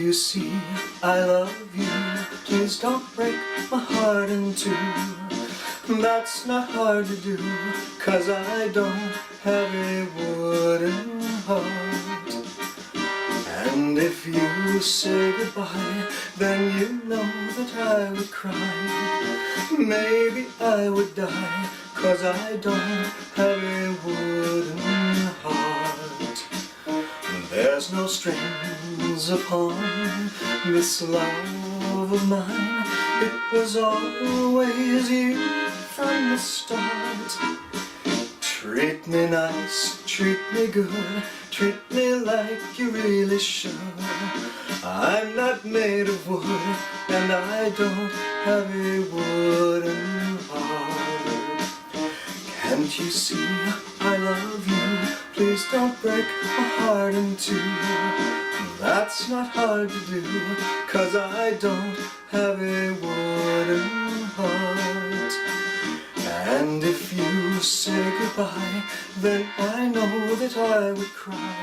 you see I love you, please don't break my heart in two. That's not hard to do, 'cause I don't have a wooden heart. And if you say goodbye, then you know that I would cry. Maybe I would die, 'cause I don't have a wooden heart. There's no strings upon this love of mine. It was always you from the start. Treat me nice, treat me good, treat me like you really should. I'm not made of wood, and I don't have a wooden heart. Can't you see I love you? Please don't break my heart in two. That's not hard to do, 'cause I don't have a wooden heart. And if you say goodbye, then I know that I would cry.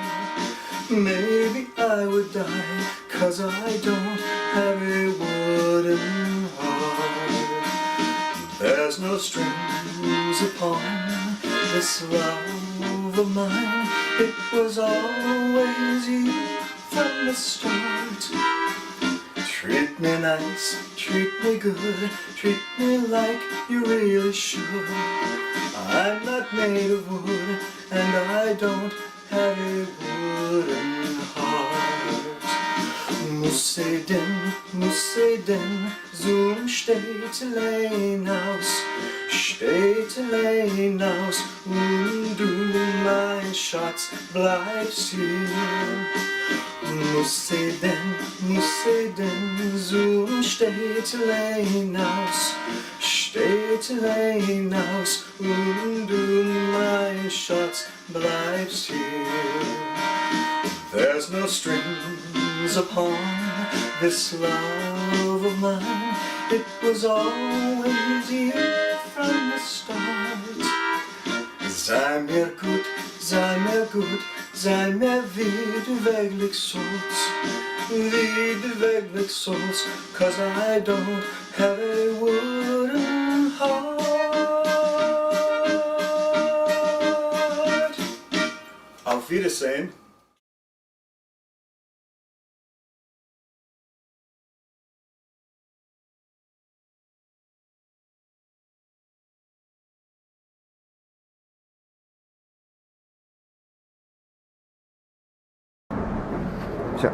Maybe I would die, 'cause I don't have a wooden heart. There's no strings upon this love of mine. It was always you from the start. Treat me nice, treat me good, treat me like you really should. I'm not made of wood, and I don't have a wooden heart. Muss denn, zum Städtelein aus, und du, mein Schatz, bleibst hier. Muss denn, zum Städtelein aus, und du, mein Schatz, bleibst hier. There's no strings upon this love of mine. It was always you from the start. Sei mir gut, sei mir wie du wirklich sollst, 'cause I don't have a wooden heart. Auf Wiedersehen. Tja.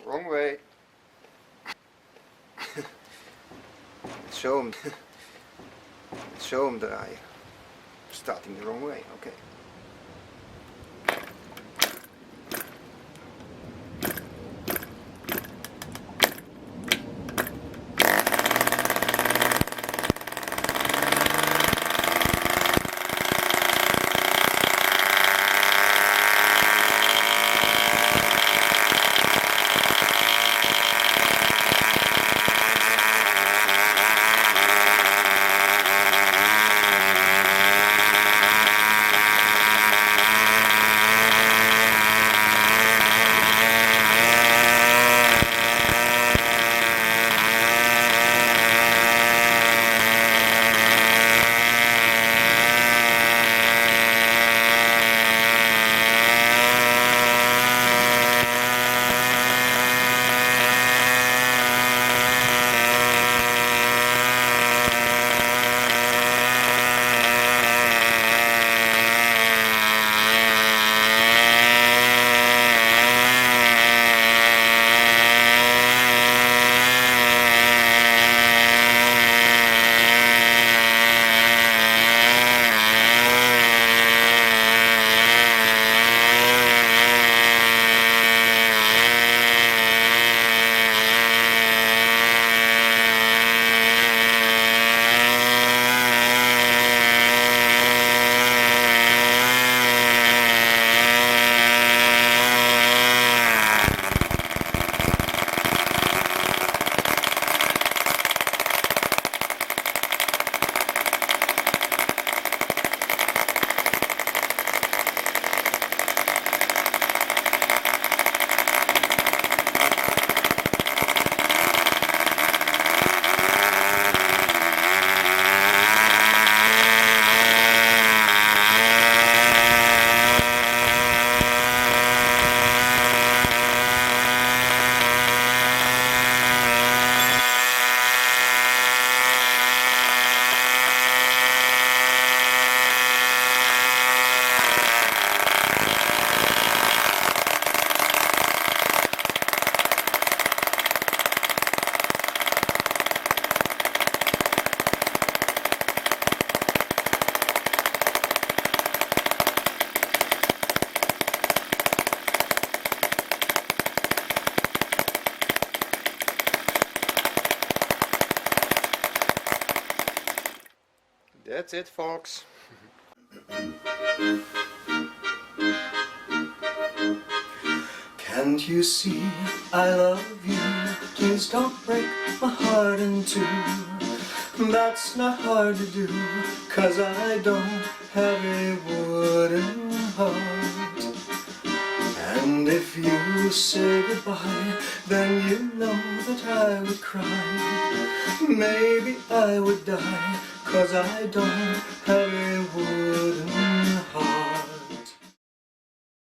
Wrong way. Zo omdraaien. Staat in the wrong way, oké. That's it, folks. Can't you see I love you? Please don't break my heart in two. That's not hard to do, 'cause I don't have a wooden heart. And if you say goodbye, then you know that I would cry. Maybe I would die, 'cause I don't have a